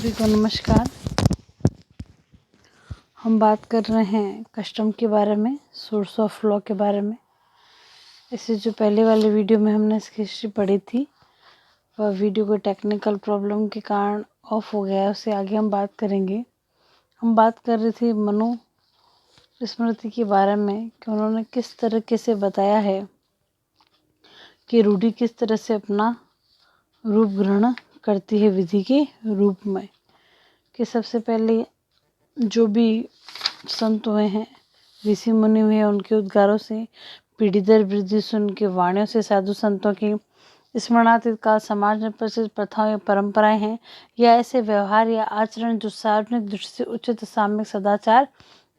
सभी को नमस्कार। हम बात कर रहे हैं कस्टम के बारे में, सोर्स ऑफ लॉ के बारे में। इससे जो पहले वाले वीडियो में हमने इसकी हिस्ट्री पढ़ी थी, वह वीडियो को टेक्निकल प्रॉब्लम के कारण ऑफ हो गया है, उससे आगे हम बात करेंगे। हम बात कर रहे थे मनु स्मृति के बारे में कि उन्होंने किस तरीके से बताया है कि रूढ़ि किस तरह से अपना रूप ग्रहण करती है विधि के रूप में। कि सबसे पहले जो भी संत हुए हैं, ऋषि मुनि हुए हैं, उनके उद्गारों से, पीढ़ी दर पीढ़ी से, उनके वाणियों से, साधु संतों की स्मरणातीत काल समाज में प्रचलित प्रथाएं या परंपराएं हैं, या ऐसे व्यवहार या आचरण जो सार्वजनिक दृष्टि से उचित, साम्यक, सदाचार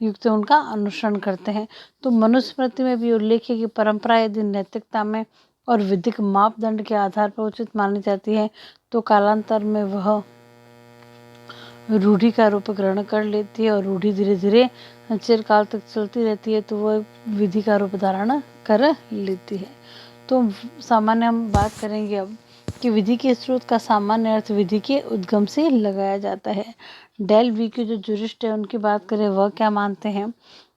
युक्त उनका अनुसरण करते हैं। तो मनुस्मृति में भी उल्लेख है कि परंपरा यदि नैतिकता में और विधिक मापदंड के आधार पर उचित मानी जाती है तो कालांतर में वह रूढ़ि का रूप ग्रहण कर लेती है, और रूढ़ि धीरे धीरे चिरकाल तक चलती रहती है तो वह विधि का रूप धारण कर लेती है। तो सामान्य हम बात करेंगे अब कि विधि के स्रोत का सामान्य अर्थ विधि के उद्गम से लगाया जाता है। डेल वी के जो जुरिस्ट है उनकी बात करें, वह क्या मानते हैं।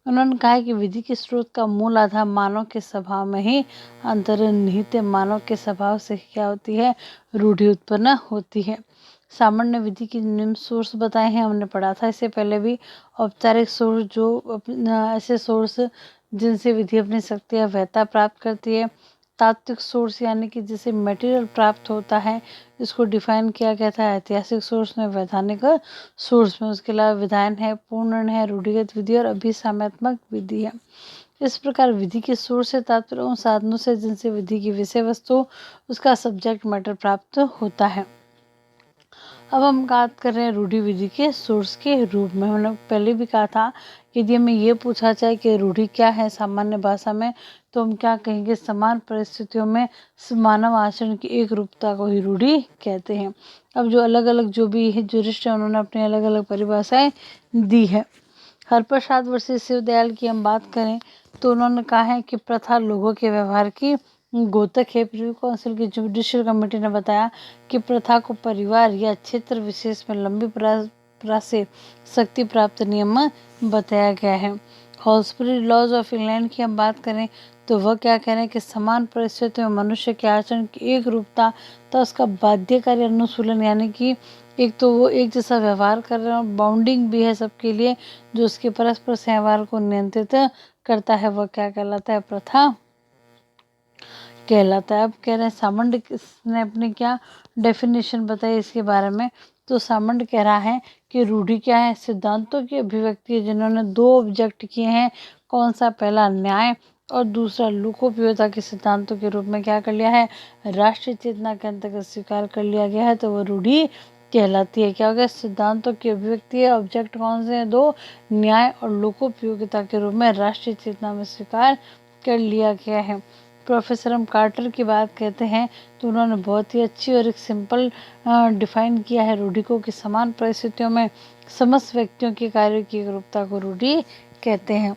उन्होंने कहा है कि विधि के स्रोत का मूल आधार मानव के स्वभाव में ही अंतर्निहित है। मानव के स्वभाव से क्या होती है, रूढ़ि उत्पन्न होती है। सामान्य विधि की निम्न सोर्स बताए हैं, हमने पढ़ा था इससे पहले भी। औपचारिक सोर्स जो ऐसे सोर्स जिनसे विधि अपनी शक्ति या वैधता प्राप्त करती है। तात्विक सोर्स यानी कि जिसे मटेरियल प्राप्त होता है, इसको डिफाइन किया गया था। ऐतिहासिक सोर्स में, वैधानिक सोर्स में, उसके अलावा विधान है, पूर्ण है, रूढ़िगत विधि और अभिसाम्यात्मक विधि है। इस प्रकार विधि के सोर्स से तात्पर्य उन साधनों से जिनसे विधि की विषय वस्तु, उसका सब्जेक्ट मैटर प्राप्त होता है। अब हम बात कर रहे हैं रूढ़ि विधि के सोर्स के रूप में। हमने पहले भी कहा था कि यदि हमें ये पूछा जाए कि रूढ़ि क्या है सामान्य भाषा में, तो हम क्या कहेंगे, समान परिस्थितियों में मानव आचरण की एक रूपता को ही रूढ़ि कहते हैं। अब जो अलग अलग जो भी है जुरिस्ट है, उन्होंने अपनी अलग अलग परिभाषाएं दी है। हरप्रसाद वर्सेस विश्वविद्यालय की हम बात करें तो उन्होंने कहा है कि प्रथा लोगों के व्यवहार की गोतक है। प्रिव्यू काउंसिल की जुडिशियल कमेटी ने बताया कि प्रथा को परिवार या क्षेत्र विशेष में लंबी परंपरा से शक्ति प्राप्त नियम बताया गया है। हॉल्सबरी लॉज ऑफ इंग्लैंड की हम बात करें तो वह क्या कह रहे हैं कि समान परिस्थितियों में मनुष्य के आचरण की एक रूपता तो उसका बाध्यकारी अनुसूलन, यानी कि एक तो वो एक जैसा व्यवहार कर रहे हैं और बाउंडिंग भी है सबके लिए, जो उसके परस्पर व्यवहार को नियंत्रित करता है, वह क्या कहलाता है, प्रथा कहलाता है। अब कह रहे हैं सामंड ने अपनी क्या डेफिनेशन बताई इसके बारे में। तो सामंड कह रहा है कि रूढ़ि क्या है, सिद्धांतों की अभिव्यक्ति है जिन्होंने दो ऑब्जेक्ट किए हैं। कौन सा, पहला न्याय और दूसरा लोकोपयोगिता के सिद्धांतों के रूप में क्या कर लिया है, राष्ट्रीय चेतना के अंतर्गत स्वीकार कर लिया गया है, तो वह रूढ़ि कहलाती है। क्या हो गया, सिद्धांतों की अभिव्यक्ति है, ऑब्जेक्ट कौन से हैं, दो, न्याय और लोकोपयोगिता के रूप में राष्ट्रीय चेतना में स्वीकार कर लिया गया है। प्रोफेसर एम कार्टर की बात कहते हैं तो उन्होंने बहुत ही अच्छी और एक सिंपल डिफाइन किया है रूढ़ि को कि समान परिस्थितियों में समस्त व्यक्तियों के कार्यों की एकरूपता को रूढ़ि कहते हैं।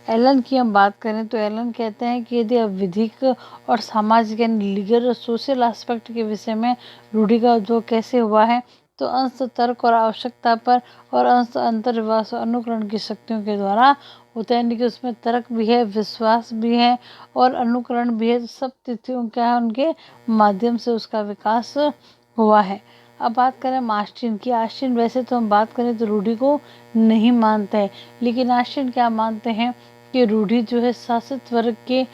एलन की हम बात करें तो एलन कहते हैं कि यदि विधिक और सामाजिक यानी लीगल और सोशल एस्पेक्ट के विषय में रूढ़ि का उद्भव कैसे हुआ है, तो अंश तर्क और आवश्यकता पर और अंश अंतर्विश्वास और अनुकरण की शक्तियों के द्वारा होता है। यानी कि उसमें तर्क भी है, विश्वास भी है और अनुकरण भी है। सब तिथियों क्या है, उनके माध्यम से उसका विकास हुआ है। अब बात करें आस्टीन की। आस्टीन वैसे तो हम बात करें तो रूढ़ि को नहीं मानते हैं, लेकिन आस्टीन क्या मानते हैं कि रूढ़ि जो है शासित वर्ग के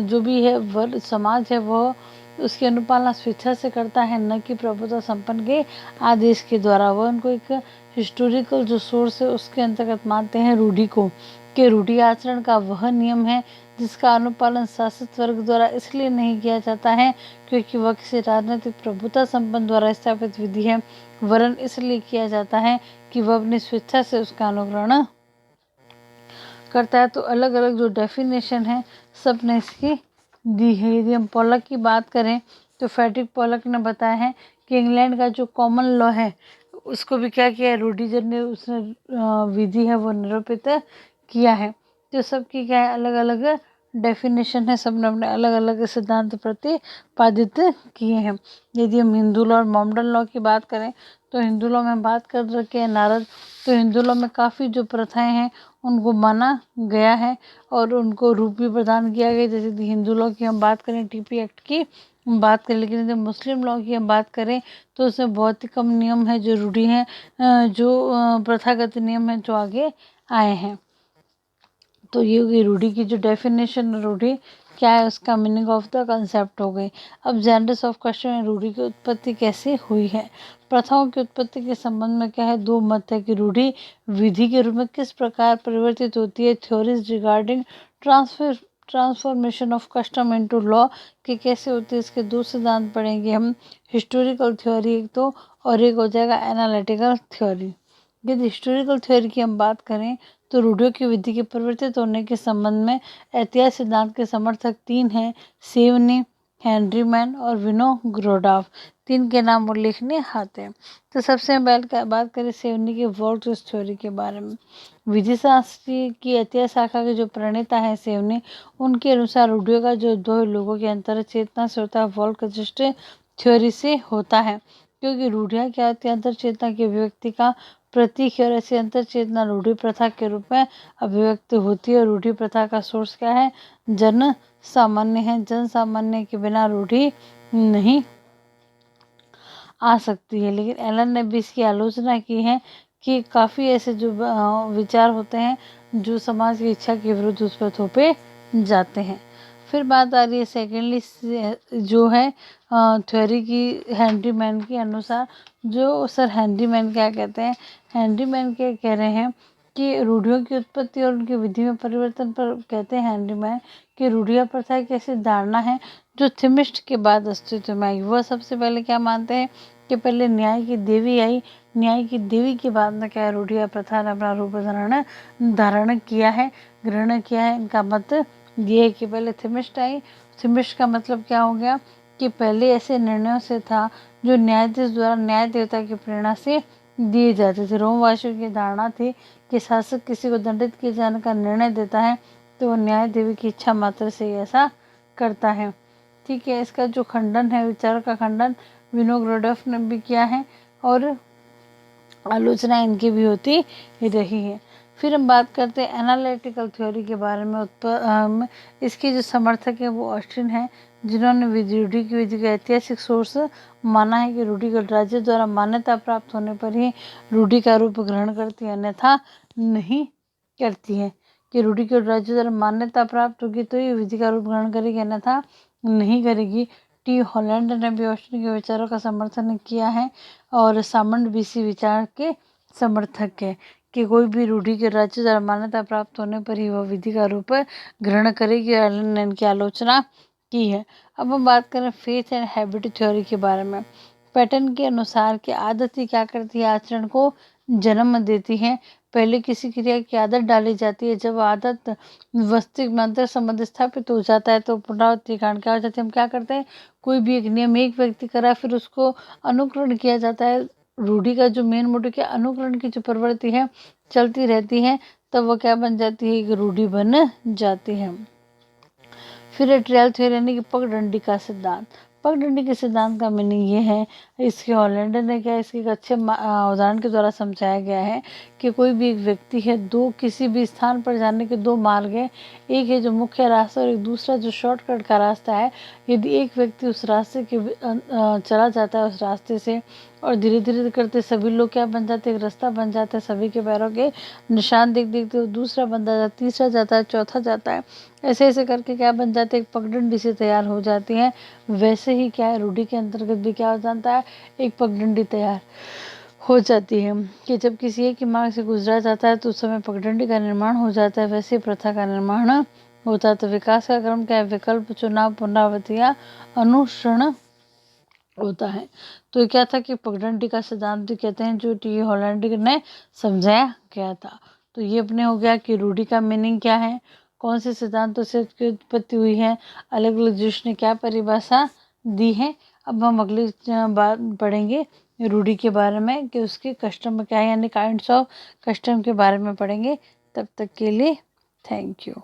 जो भी है वर्ग समाज है, वह उसकी अनुपालना स्वेच्छा से करता है, न कि प्रभुता संपन्न के आदेश के द्वारा। वह उनको एक हिस्टोरिकल जो सोर्स है उसके अंतर्गत मानते हैं रूढ़ि को, कि रूढ़ि आचरण का वह नियम है जिसका अनुपालन शासित वर्ग द्वारा इसलिए नहीं किया जाता है क्योंकि वह किसी राजनीतिक प्रभुता संपन्न द्वारा स्थापित विधि है, वरन इसलिए किया जाता है कि वह अपनी स्वेच्छा से उसका अनुकरण करता है। तो अलग अलग जो डेफिनेशन है सब ने इसकी दी है। यदि हम पॉलक की बात करें तो फ्रेडरिक पॉलक ने बताया है कि इंग्लैंड का जो कॉमन लॉ है उसको भी क्या किया है, रूढ़िजन ने उसने विधि है वो निरूपित किया है। तो सबकी क्या है, अलग अलग डेफिनेशन है सबने अपने अलग अलग सिद्धांत प्रतिपादित किए हैं। यदि हम हिंदू लॉ और मोमडन लॉ की बात करें तो हिंदू लॉ में बात कर रखे हैं नारद, तो हिंदू लॉ में काफ़ी जो प्रथाएं हैं उनको माना गया है और उनको रूप भी प्रदान किया गया। जैसे कि हिंदू लॉ की हम बात करें, टीपी एक्ट की हम बात करें, लेकिन यदि मुस्लिम लॉ की हम बात करें तो उसमें बहुत ही कम नियम है जो रूढ़ी हैं, जो प्रथागत नियम है जो आगे आए हैं। तो ये होगी रूढ़ी की जो डेफिनेशन, रूढ़ी क्या है उसका मीनिंग ऑफ द कंसेप्ट हो गई। अब जेनरस ऑफ क्वेश्चन में रूढ़ी की उत्पत्ति कैसे हुई है। प्रथाओं की उत्पत्ति के संबंध में क्या है, दो मत है कि रूढ़ी विधि के रूप में किस प्रकार परिवर्तित होती है। Theories regarding transformation of custom into law कि कैसे होती है, इसके दो सिद्धांत पढ़ेंगे हम। हिस्टोरिकल थ्योरी एक तो, और एक हो जाएगा एनालिटिकल थ्योरी। यदि हिस्टोरिकल थ्योरी की हम बात करें तो रूढ़ियों की विधि के परिवर्तित होने के संबंध में ऐतिहासिक सिद्धांत के समर्थक तीन हैं, सेवनी, हेनरी मैन और विनोग्रोडोव। तीन के नाम उल्लेखनीय आते हैं। तो सबसे पहले बात करें सेवनी की वॉल्ट्ज थ्योरी के बारे में। विधि शास्त्र की ऐतिहासिक शाखा के जो प्रणेता है सेवनी, उनके अनुसार रूढ़ियों का जो दो लोगों के अंतर चेतना से होता है, वॉल्ट्ज थ्योरी से होता है। क्योंकि रूढ़ियाँ क्या होती है, अंतर चेतना की अभिव्यक्ति का प्रतीक है और ऐसी अंतर चेतना रूढ़ी प्रथा के रूप में अभिव्यक्त होती है। रूढ़ी प्रथा का सोर्स क्या है, जन सामान्य है। जन सामान्य के बिना रूढ़ी नहीं आ सकती है। लेकिन एलन ने भी इसकी आलोचना की है कि काफ़ी ऐसे जो विचार होते हैं जो समाज की इच्छा के विरुद्ध उस पर थोपे जाते हैं। फिर बात आ रही है सेकेंडली जो है थ्योरी की, हेनरी मैन के अनुसार। जो सर हेनरी मैन क्या कहते हैं, हेनरी मैन क्या कह रहे हैं कि रूढ़ियों की उत्पत्ति और उनकी विधि में परिवर्तन पर कहते हैं हेनरी मैन कि रूढ़िया प्रथा एक ऐसी धारणा है जो थिमिस्ट के बाद अस्तित्व में आई। वह सबसे पहले क्या मानते हैं कि पहले न्याय की देवी आई, न्याय की देवी के बाद में क्या रूढ़िया प्रथा ने अपना रूप धारण किया है, ग्रहण किया है। इनका मत ये है कि पहले थिमिस्ट आई। थिमिस्ट का मतलब क्या हो गया कि पहले ऐसे निर्णयों से था जो न्यायाधीश द्वारा न्याय देवता की प्रेरणा से दिए जाते थे। रोमवासियों की धारणा थी कि शासक किसी को दंडित किए जाने का निर्णय देता है तो वो न्याय देवी की इच्छा मात्र से ऐसा करता है। ठीक है, इसका जो खंडन है, विचार का खंडन विनोग्रोडोव ने भी किया है और आलोचना इनकी भी होती रही है। फिर हम बात करते हैं एनालिटिकल थ्योरी के बारे में। इसके जो समर्थक है वो ऑस्टिन है, जिन्होंने रूढ़ी की विधि का ऐतिहासिक सोर्स माना है कि रूढ़ी गणराज्य द्वारा मान्यता प्राप्त होने पर ही रूढ़ी का रूप ग्रहण करती है, अन्यथा नहीं करती है। कि रूढ़ी के राज्य द्वारा मान्यता प्राप्त होगी तो ये विधि का रूप ग्रहण करेगी, अन्यथा नहीं करेगी। टी हॉलैंड ने भी ऑस्टिन के विचारों का समर्थन किया है और सामंड बीसी विचार के समर्थक है कि कोई भी रूढ़ी के राज्य द्वारा मान्यता प्राप्त होने पर ही वह विधि का रूप ग्रहण करेगी। एलन ने इनकी आलोचना की है। अब हम बात करें फेथ एंड हैबिट थ्योरी के बारे में। पैटर्न के अनुसार कि आदत ही क्या करती है, आचरण को जन्म देती है। पहले किसी क्रिया की आदत डाली जाती है, जब आदत वास्तविक मंत्र संबंध स्थापित हो जाता है तो पुनरावृत्ति कारण क्या हो जाती है। हम क्या करते हैं, कोई भी एक नियम एक व्यक्ति करा फिर उसको अनुकरण किया जाता है। रूढ़ी का जो मेन मोटिव क्या, अनुकरण की जो प्रवृत्ति है चलती रहती है, तब वो क्या बन जाती है, एक रूढ़ी बन जाती है। फिर ट्रायल थ्योरी यानी कि पगडंडी का सिद्धांत। पगडंडी के सिद्धांत का मीनिंग ये है, इसके हॉलैंड ने क्या इसके एक अच्छे उदाहरण के द्वारा समझाया गया है कि कोई भी एक व्यक्ति है, दो किसी भी स्थान पर जाने के दो मार्ग है, एक है जो मुख्य रास्ता और एक दूसरा जो शॉर्टकट का रास्ता है। यदि एक व्यक्ति उस रास्ते के चला जाता है उस रास्ते से और धीरे धीरे करते सभी लोग क्या बन जाते हैं, एक रास्ता बन जाता है, सभी के पैरों के निशान देख देखते दूसरा बंदा जाता, तीसरा जाता है, चौथा जाता है, ऐसे ऐसे करके क्या बन जाते हैं, एक पगडंडी से तैयार हो जाती है। वैसे ही क्या है, रूढ़ी के अंतर्गत भी क्या हो जाता है, एक पगडंडी तैयार हो जाती है कि जब किसी एक मार्ग से गुजरा जाता है तो उस समय पगडंडी का निर्माण हो जाता है, वैसे प्रथा का निर्माण होता है। तो विकास का क्रम क्या है, विकल्प, चुनाव, पुनरावृत्ति या अनुसरण होता है। तो ये क्या था कि पगडंडी का सिद्धांत भी कहते हैं, जो टी हॉलैंड ने समझाया गया था। तो ये अपने हो गया कि रूढ़ी का मीनिंग क्या है, कौन से सिद्धांतों से उसकी उत्पत्ति हुई है, अलग अलग ज्योतिष ने क्या परिभाषा दी है। अब हम अगली बात पढ़ेंगे रूढ़ी के बारे में कि उसके कस्टम क्या है, यानी काइंड्स ऑफ कस्टम के बारे में पढ़ेंगे। तब तक के लिए थैंक यू।